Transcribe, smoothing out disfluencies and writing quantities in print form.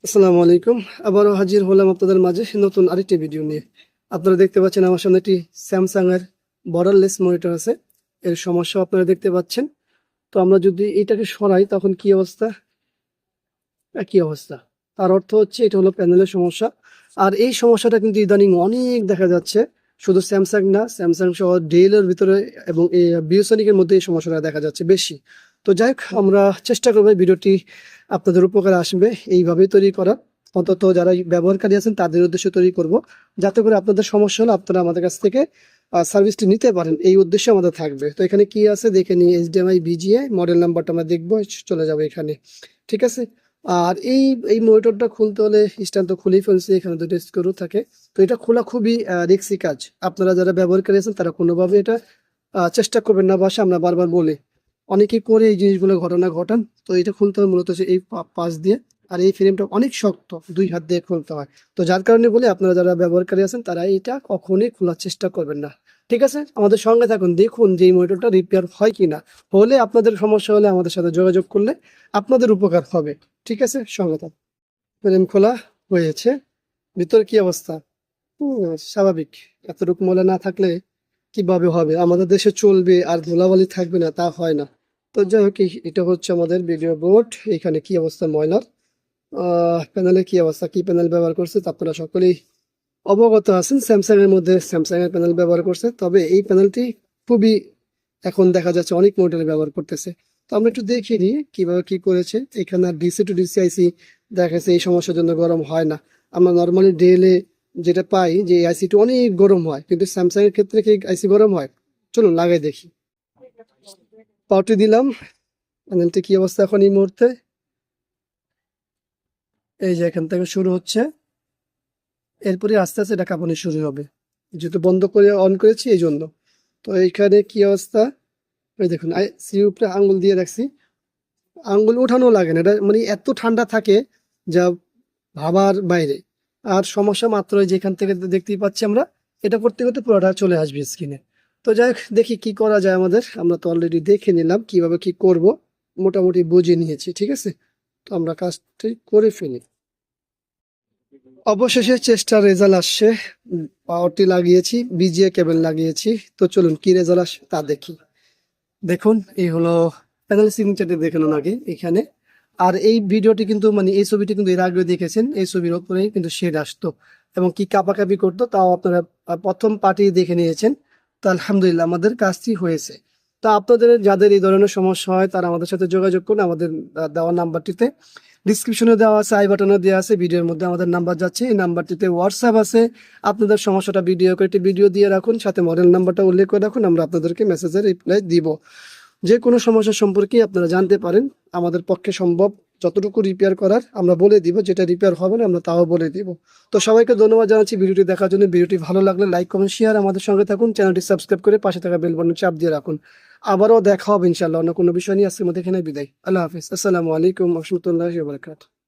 আসসালামু আলাইকুম। আবারও হাজির হলাম আপনাদের মাঝে নতুন আরেকটি ভিডিও নিয়ে। আপনারা দেখতে পাচ্ছেন আমার সামনে একটি স্যামসাং এর বর্ডারলেস মনিটর আছে। এর সমস্যা আপনারা দেখতে পাচ্ছেন। তো আমরা যদি এটাকে সরাই তখন কি অবস্থা? একই অবস্থা। তার অর্থ হচ্ছে এটা হলো প্যানেলের সমস্যা। আর এই সমস্যাটা কিন্তু ইদানিং অনেক দেখা যাচ্ছে। শুধু স্যামসাং না, স্যামসাং সহ ডেল এর ভিতরে এবং এই বিওসনিক এর মধ্যে এই সমস্যাটা দেখা যাচ্ছে বেশি। তো যাই হোক, আমরা চেষ্টা করবো ভিডিওটি আপনাদের উপকারে আসবে এইভাবেই তৈরি করা। অন্তত যারা ব্যবহারকারী আছেন তাদের উদ্দেশ্যে তৈরি করব, যাতে করে আপনাদের সমস্যা হলে আপনারা আমাদের কাছ থেকে সার্ভিসটি নিতে পারেন, এই উদ্দেশ্যে আমাদের থাকবে। তো এখানে কি আছে দেখে নিই। HDMI VGA মডেল নাম্বারটা আমরা দেখবো, চলে যাবে এখানে। ঠিক আছে। আর এই মনিটরটা খুলতে হলে স্ট্যান্ড তো খুলেই ফেলছি, এখানে দুটো স্ক্রু থাকে। তো এটা খোলা খুবই রিস্কি কাজ। আপনারা যারা ব্যবহারকারী আছেন তারা কোনোভাবে এটা চেষ্টা করবেন না, বাসা আমরা বারবার বলি। অনেকে করে এই জিনিসগুলো ঘটনা ঘটান। তো এটা খুলতে হয় মূলত হচ্ছে এই পাশ দিয়ে। আর এই ফ্রেমটা অনেক শক্ত, 2 হাত দিয়ে খুলতে হয়। তো যার কারণে বলে আপনারা যারা ব্যবহারকারী আছেন তারা এটা কখনোই খোলার চেষ্টা করবেন না। ঠিক আছে, আমাদের সঙ্গে থাকুন, দেখুন যে এই মনিটরটা রিপেয়ার হয় কিনা। হলে আপনাদের সমস্যা হলে আমাদের সাথে যোগাযোগ করলে আপনাদের উপকার হবে। ঠিক আছে, সঙ্গে থাকুন। ফ্রেম খোলা হয়েছে। ভিতরে কি অবস্থা? স্বাভাবিক। এতটুকু ময়লা না থাকলে কিভাবে হবে? আমাদের দেশে চলবে আর ধুলাবালি থাকবে না, তা হয় না। তো যাই হোক, এটা হচ্ছে আমাদের ভিডিও বোর্ড। এখানে কি অবস্থা ময়লার? প্যানেলে কি অবস্থা, কি প্যানেল ব্যবহার করছে তা আপনারা সকলেই অবগত আছেন। স্যামসাং এর মধ্যে স্যামসাং এর প্যানেল ব্যবহার করছে, তবে এই প্যানেলটি খুবই এখন দেখা যাচ্ছে অনেক মডেল ব্যবহার করতেছে। তো আমরা একটু দেখে নিই কিভাবে কি করেছে। এখানে আর ডিসি টু ডিসি আইসি দেখা যাচ্ছে এই সমস্যার জন্য গরম হয় না। আমরা নর্মালি ডেলে যেটা পাই যে আইসিটি অনেক গরম হয়, কিন্তু স্যামসাং এর ক্ষেত্রে কি আইসি গরম হয়? চলুন লাগাই দেখি। পাওয়ারটি দিলাম। প্যানেলটি কি অবস্থা এখন এই মুহূর্তে? এই যে এখান থেকে শুরু হচ্ছে, এরপরে আস্তে আস্তে এটা কাঁপানো শুরু হবে, যেহেতু বন্ধ করে অন করেছি এই জন্য। তো এইখানে কি অবস্থা? এই দেখুন, আইসি উপরে আঙ্গুল দিয়ে রাখছি, আঙ্গুল উঠানো লাগে না। এটা মানে এত ঠান্ডা থাকে যা ভাবার বাইরে। আর সমস্যা মাত্র যেখান থেকে দেখতেই পাচ্ছি আমরা, এটা করতে করতে পুরোটা চলে আসবে স্ক্রিনে। তো যাই হোক, দেখি কি করা যায় আমাদের। আমরা তো অলরেডি দেখে নিলাম কিভাবে কি করব, মোটামুটি বুঝে নিয়েছি। ঠিক আছে, তো আমরা কাজটি করে ফেলি। অবশেষে চেষ্টার রেজাল্ট আসছে। পাওয়ারটি লাগিয়েছি, বিজিএ কেবল লাগিয়েছি। তো চলুন কি রেজাল্ট আসে তা দেখি। দেখুন, এই হলো প্যানেল সিগনেচারটি, দেখে নিন আগে এখানে। আর এই ভিডিওটি কিন্তু মানে এই ছবিটি কিন্তু এর আগে দেখেছেন, এই ছবির উপরেই কিন্তু শেড আসতো এবং কি কাপাকাপি করতো, তাও আপনারা প্রথম পার্টি দেখে নিয়েছেন। তো আলহামদুলিল্লাহ আমাদের কাজটি হয়েছে। তো আপনাদের যাদের এই ধরনের সমস্যা হয় তারা আমাদের সাথে যোগাযোগ করুন আমাদের দেওয়া নাম্বারটিতে। ডিসক্রিপশনে দেওয়া আছে, আই বাটনে দেওয়া আছে, ভিডিওর মধ্যে আমাদের নাম্বার যাচ্ছে। এই নাম্বারটিতে হোয়াটসঅ্যাপ আছে। আপনাদের সমস্যাটা ভিডিও করে একটি ভিডিও দিয়ে রাখুন, সাথে মডেল নাম্বারটা উল্লেখ করে রাখুন, আমরা আপনাদেরকে মেসেজের রিপ্লাই দিব। যে কোনো সমস্যা সম্পর্কে আপনারা জানতে পারেন। আমাদের পক্ষে সম্ভব যতটুকু রিপেয়ার করার আমরা বলে দিব, যেটা রিপেয়ার হবে না আমরা তাও বলে দিব। তো সবাইকে ধন্যবাদ জানাচ্ছি ভিডিওটি দেখার জন্য। ভিডিওটি ভালো লাগলে লাইক কমেন্ট শেয়ার আমাদের সঙ্গে থাকুন, চ্যানেলটি সাবস্ক্রাইব করে পাশে থাকা বেল বাটন চাপ দিয়ে রাখুন। আবারও দেখা হবে ইনশাআল্লাহ অন্য কোনো বিষয় নিয়ে। আজকের মধ্যে এখানে বিদায়। আল্লাহ হাফিজ। আসসালামু আলাইকুম ওয়া রাহমাতুল্লাহি ওয়া বারাকাতুহু।